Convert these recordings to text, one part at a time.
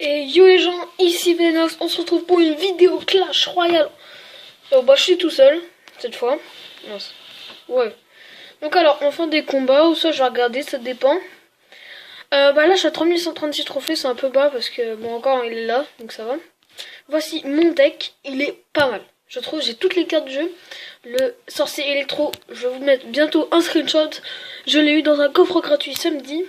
Et yo les gens, ici Venox, on se retrouve pour une vidéo Clash Royale. Bah je suis tout seul, cette fois. Mince. Ouais. Donc alors, on fait des combats, ou ça je vais regarder, ça dépend. Bah là je suis à 3136 trophées, c'est un peu bas parce que bon encore il est là, donc ça va. Voici mon deck, il est pas mal. Je trouve, j'ai toutes les cartes du jeu. Le sorcier électro, je vais vous mettre bientôt un screenshot. Je l'ai eu dans un coffre gratuit samedi.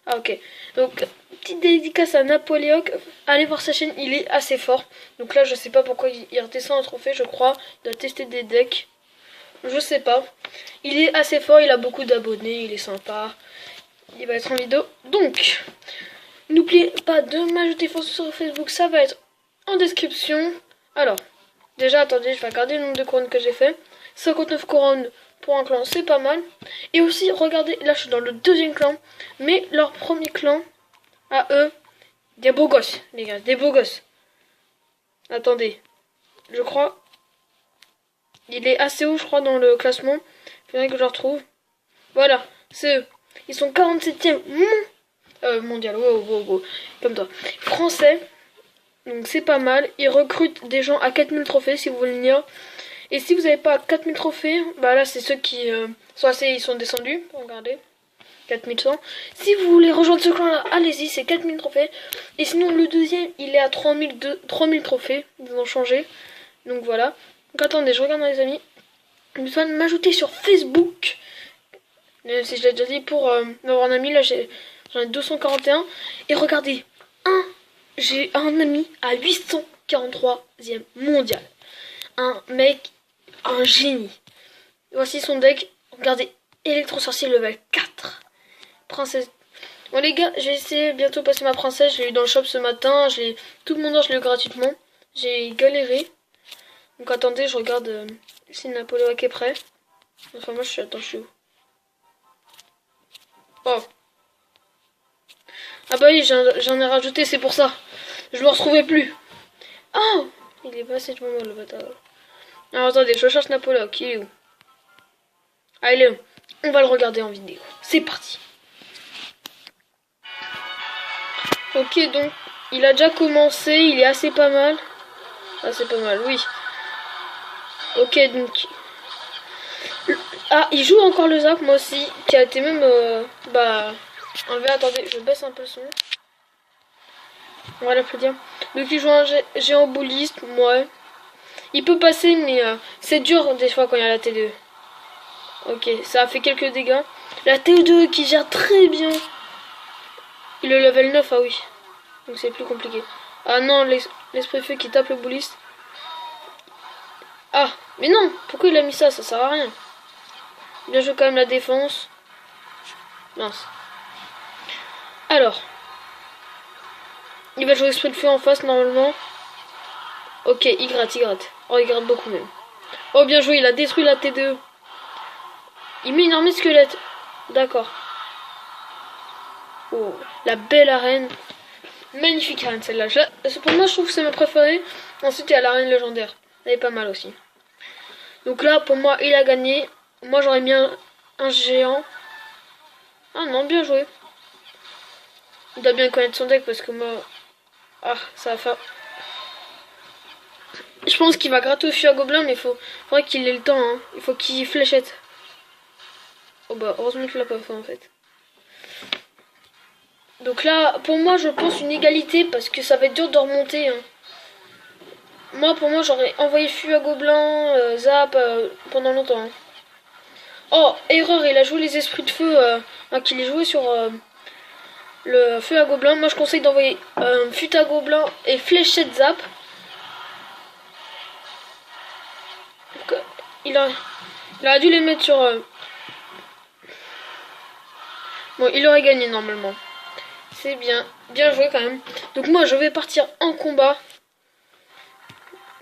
Ah ok, donc petite dédicace à Napoléon, allez voir sa chaîne, il est assez fort. Donc là je sais pas pourquoi il redescend un trophée, je crois, il doit tester des decks. Je sais pas, il est assez fort, il a beaucoup d'abonnés, il est sympa. Il va être en vidéo, donc n'oubliez pas de m'ajouter sur Facebook, ça va être en description. Alors, déjà attendez, je vais regarder le nombre de couronnes que j'ai fait. 59 couronnes pour un clan, c'est pas mal. Et aussi, regardez, là je suis dans le deuxième clan, mais leur premier clan, à eux, des beaux gosses, les gars, des beaux gosses. Attendez, je crois, il est assez haut, je crois, dans le classement. Il faudrait que je le retrouve. Voilà, c'est eux. Ils sont 47e mondial, wow, comme toi. Français, donc c'est pas mal. Ils recrutent des gens à 4000 trophées, si vous voulez venir. Et si vous n'avez pas 4000 trophées, bah là c'est ceux qui sont assez, ils sont descendus, regardez, 4100. Si vous voulez rejoindre ce clan là, allez-y, c'est 4000 trophées. Et sinon le deuxième, il est à 3000 trophées, ils ont changé. Donc voilà. Donc attendez, je regarde les amis. N'oubliez pas de m'ajouter sur Facebook. Même si je l'ai déjà dit pour m'avoir un ami, là j'en ai 241. Et regardez, j'ai un ami à 843e mondial. Un mec, un génie. Voici son deck. Regardez, électro-sorcier level 4. Princesse. Bon les gars, je vais essayer bientôt de passer ma princesse. Je l'ai eu dans le shop ce matin. Tout le monde je l'ai eu gratuitement. J'ai galéré. Donc attendez, je regarde si Napoléon est prêt. Enfin moi je suis où? Oh. Ah bah oui, j'en ai rajouté, c'est pour ça. Je me retrouvais plus. Oh, il est passé de moment le bâtard. Alors attendez, je cherche Napoléon, qui est où? Ah, il est où? On va le regarder en vidéo. C'est parti. Ok, donc, il a déjà commencé, il est assez pas mal. Ah, c'est pas mal, oui. Ok, donc... Ah, il joue encore le Zap, moi aussi, qui a été même, enlevé. Attendez, je baisse un peu le son. On va l'applaudir. Donc il joue un géant bouliste, ouais. Il peut passer, mais c'est dur des fois quand il y a la T2. Ok, ça a fait quelques dégâts. La T2 qui gère très bien. Il est level 9, ah oui. Donc c'est plus compliqué. Ah non, l'esprit feu qui tape le bouliste. Ah, mais non, pourquoi il a mis ça? Ça sert à rien. Bien joué quand même la défense. Mince. Alors. Il va jouer esprit de feu en face normalement. Ok, il gratte. Oh, il gratte beaucoup même. Oh, bien joué, il a détruit la T2. Il met une armée de squelettes. D'accord. Oh, la belle arène. Magnifique arène celle-là. Pour moi, je trouve que c'est ma préférée. Ensuite, il y a l'arène légendaire. Elle est pas mal aussi. Donc là, pour moi, il a gagné. Moi, j'aurais mis un géant. Ah non, bien joué. Il doit bien connaître son deck parce que moi... Ah, ça va faire... Je pense qu'il va gratter au fût à gobelin, mais faudrait qu'il ait le temps. Hein. Il faut qu'il fléchette. Oh bah, heureusement qu'il l'a pas fait en fait. Donc là, pour moi, je pense une égalité parce que ça va être dur de remonter. Hein. Moi, pour moi, j'aurais envoyé fût à gobelin, zap, pendant longtemps. Hein. Oh, erreur, il a joué les esprits de feu, qu'il ait joué sur le feu à gobelin. Moi, je conseille d'envoyer fût à gobelin et fléchette zap. Donc, il a dû les mettre sur... Bon, il aurait gagné normalement. C'est bien. Bien joué quand même. Donc moi, je vais partir en combat.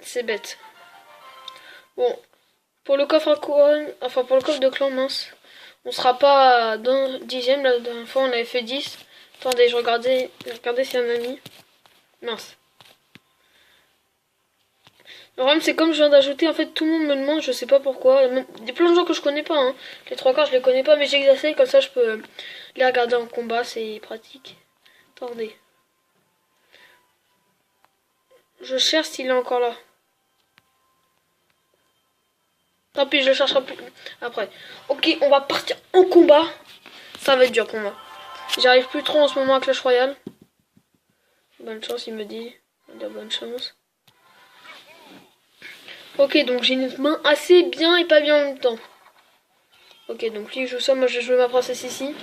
C'est bête. Bon. Pour le coffre à couronne, enfin pour le coffre de clan, mince. On sera pas dans 10ème. La dernière fois, on avait fait 10. Attendez, je regardais s'il y en a mis. Mince. Le problème, c'est comme je viens d'ajouter, en fait, tout le monde me demande, je sais pas pourquoi. Il y a plein de gens que je connais pas, hein. Les trois quarts, je les connais pas, mais j'ai exercé, comme ça, je peux les regarder en combat, c'est pratique. Attendez. Je cherche s'il est encore là. Tant pis, je le chercherai plus après. Ok, on va partir en combat. Ça va être dur pour moi. J'arrive plus trop en ce moment à Clash Royale. Bonne chance, il me dit. On va dire bonne chance. Ok, donc j'ai une main assez bien et pas bien en même temps. Ok, donc lui il joue ça, moi je vais jouer ma princesse ici.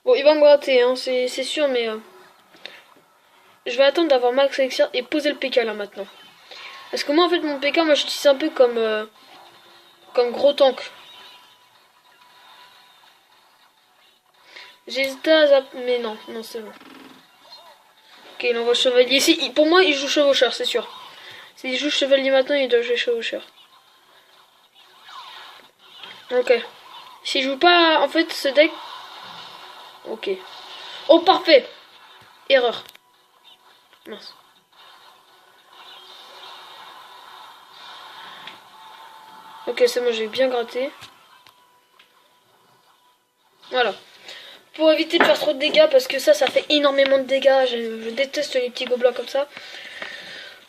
Bon, il va me gratter, hein, c'est sûr, mais... je vais attendre d'avoir max elixir et poser le PK là maintenant. Parce que moi en fait mon PK, moi j'utilise un peu comme gros tank. J'hésite à zapper, mais non, non c'est bon. Ok, il envoie chevalier ici. Pour moi il joue chevaucheur, c'est sûr. S'il joue chevalier maintenant, il doit jouer chevaucheur. Ok. S'il joue pas en fait ce deck... Ok. Oh parfait. Erreur. Mince. Ok, c'est moi, j'ai bien gratté. Voilà. Pour éviter de faire trop de dégâts, parce que ça fait énormément de dégâts. Je déteste les petits gobelins comme ça.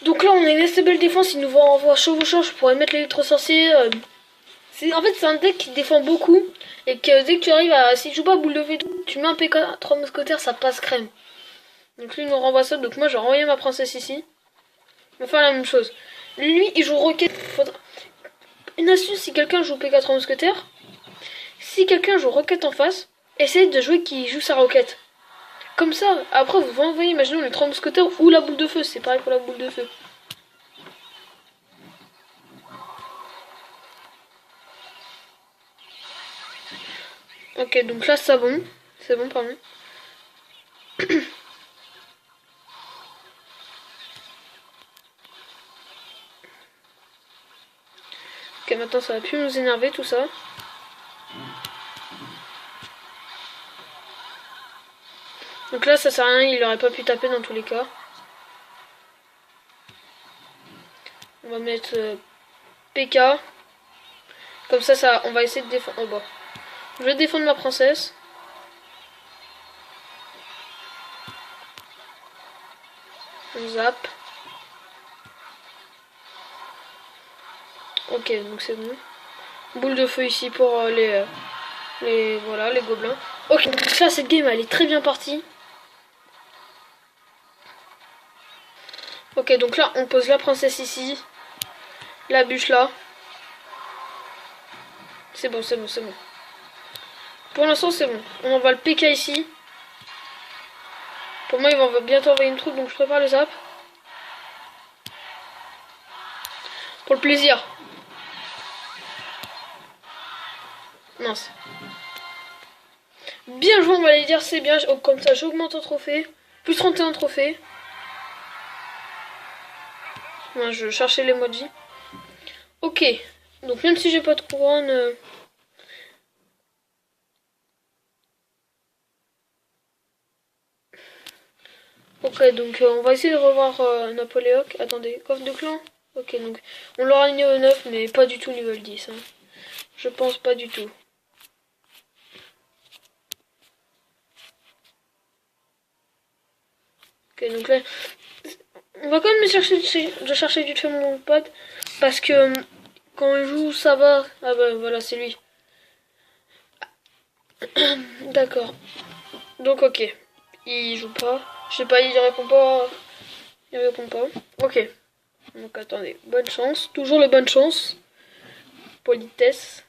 Donc là, on a une assez belle défense. Il nous va envoyer chevaucheur. Je pourrais mettre l'électro-sorcier. En fait, c'est un deck qui défend beaucoup. Et que dès que tu arrives à... Si tu joues pas boule de feu, tu mets un PK 3 mousquetaires, ça passe crème. Donc lui, il nous renvoie ça. Donc moi, j'ai renvoyé ma princesse ici. On va faire la même chose. Lui, il joue roquette. Une astuce, si quelqu'un joue PK 3 mousquetaires, si quelqu'un joue roquette en face, essayez de jouer qui joue sa roquette. Comme ça, après vous envoyez, imaginons les 3 mousquetaires ou la boule de feu, c'est pareil pour la boule de feu. Ok, donc là c'est bon. C'est bon, pardon. Ok, maintenant ça va plus nous énerver tout ça. Donc là ça sert à rien, il aurait pas pu taper dans tous les cas. On va mettre PK. Comme ça, on va essayer de défendre. Oh bah. Je vais défendre ma princesse. On zappe. Ok, donc c'est bon. Boule de feu ici pour les gobelins. Ok, donc là cette game elle est très bien partie. Ok, donc là on pose la princesse ici. La bûche là. C'est bon, c'est bon, c'est bon. Pour l'instant c'est bon. On envoie le PK ici. Pour moi il va bientôt envoyer une troupe, donc je prépare le zap. Pour le plaisir. Mince. Bien joué, on va aller dire, c'est bien. Comme ça j'augmente en trophée. Plus 31 trophées. Ouais, je cherchais l'emoji. Ok. Donc même si j'ai pas de couronne... Ok, donc on va essayer de revoir Napoléon. Attendez, coffre de clan. Ok, donc on l'aura niveau 9, mais pas du tout niveau 10. Hein. Je pense pas du tout. Ok, donc là, on va quand même chercher vite fait mon pote. Parce que quand il joue, ça va. Ah bah voilà, c'est lui. D'accord. Donc ok. Il joue pas. Je sais pas, il répond pas. Il répond pas. Ok. Donc attendez. Bonne chance. Toujours les bonnes chances. Politesse.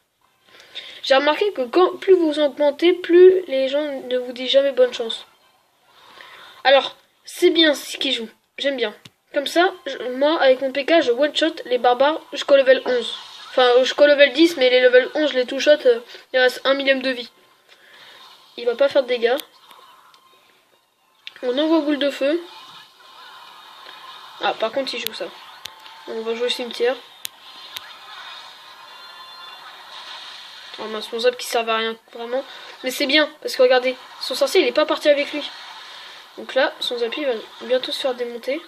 J'ai remarqué que plus vous augmentez, plus les gens ne vous disent jamais bonne chance. Alors, c'est bien ce qu'ils jouent. J'aime bien. Comme ça, moi, avec mon PK, je one-shot les barbares jusqu'au level 11. Enfin, jusqu'au level 10, mais les level 11, je les two-shot, il reste 1 millième de vie. Il va pas faire de dégâts. On envoie boule de feu. Ah, par contre, il joue ça. On va jouer cimetière. Oh mince, mon zap qui servait à rien, vraiment. Mais c'est bien, parce que regardez, son sorcier, il est pas parti avec lui. Donc là, son zappy va bientôt se faire démonter.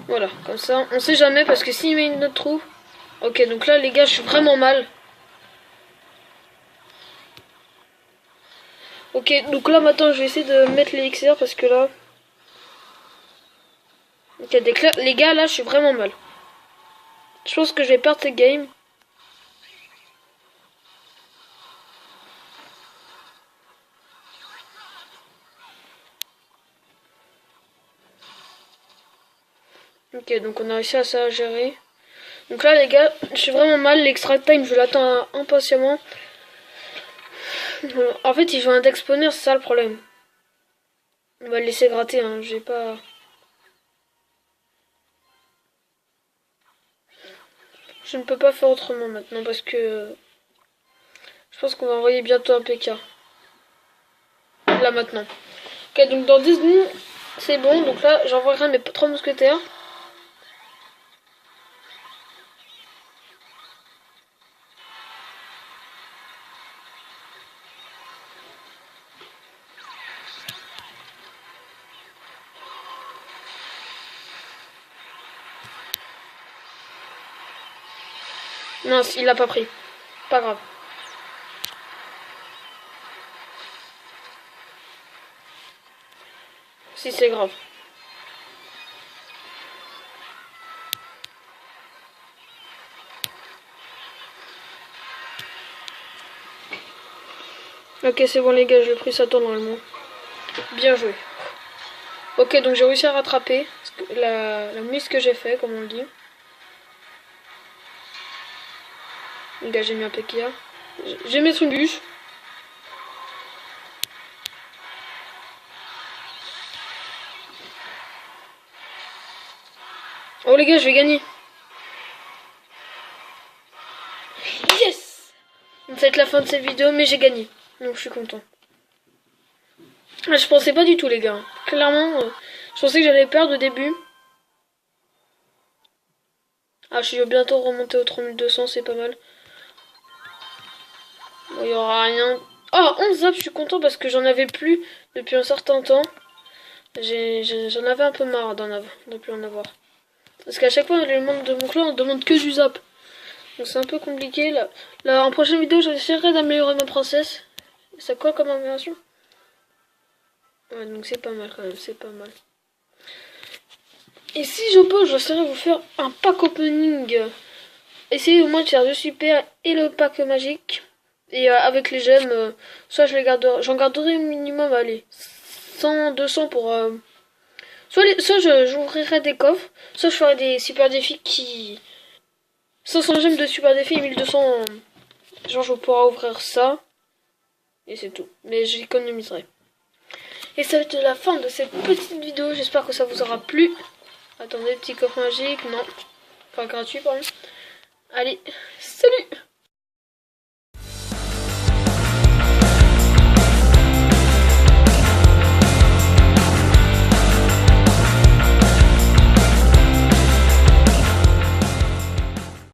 Voilà, comme ça, on sait jamais, parce que s'il met une autre trou... Ok, donc là, les gars, je suis vraiment mal. Ok, donc là maintenant je vais essayer de mettre l'élixir parce que là... Ok, les gars, là je suis vraiment mal. Je pense que je vais perdre cette game. Ok, donc on a réussi à ça gérer. Donc là les gars, je suis vraiment mal. L'extra time, je l'attends impatiemment. En fait, il joue un deck spawner, c'est ça le problème. On va le laisser gratter, hein. J'ai pas... Je ne peux pas faire autrement maintenant parce que... Je pense qu'on va envoyer bientôt un PK. Là maintenant. Ok, donc dans 10 secondes, c'est bon. Donc là, j'envoierai mes 3 mousquetaires. Non, il l'a pas pris. Pas grave. Si, c'est grave. Ok, c'est bon les gars, j'ai pris ça temps normalement. Bien joué. Ok, donc j'ai réussi à rattraper la mise que j'ai fait, comme on le dit. Les gars, j'ai mis un PK. J'ai mis une bûche. Oh les gars, je vais gagner. Yes! Ça va être la fin de cette vidéo, mais j'ai gagné. Donc je suis content. Je pensais pas du tout les gars. Clairement, je pensais que j'allais perdre au début. Ah, je suis bientôt remonté au 3200, c'est pas mal. Bon, il y aura rien. Oh, 11 zaps, je suis content parce que j'en avais plus depuis un certain temps. J'en avais un peu marre de plus en avoir. Parce qu'à chaque fois, les membres de mon clan, on demande que du zap. Donc c'est un peu compliqué. Là, en prochaine vidéo, j'essaierai d'améliorer ma princesse. C'est quoi comme amélioration? Ouais, donc c'est pas mal quand même, c'est pas mal. Et si je peux, j'essaierai de vous faire un pack opening. Essayez au moins de faire le super et le pack magique. Et avec les gemmes, soit je les garderai, j'en garderai au minimum, allez, 100, 200 pour... soit j'ouvrirai des coffres, soit je ferai des super défis qui... 500 gemmes de super défis et 1200... Genre je pourrai ouvrir ça. Et c'est tout. Mais j'économiserai. Et ça va être la fin de cette petite vidéo. J'espère que ça vous aura plu. Attendez, petit coffre magique. Non. Enfin gratuit, pardon. Allez, salut!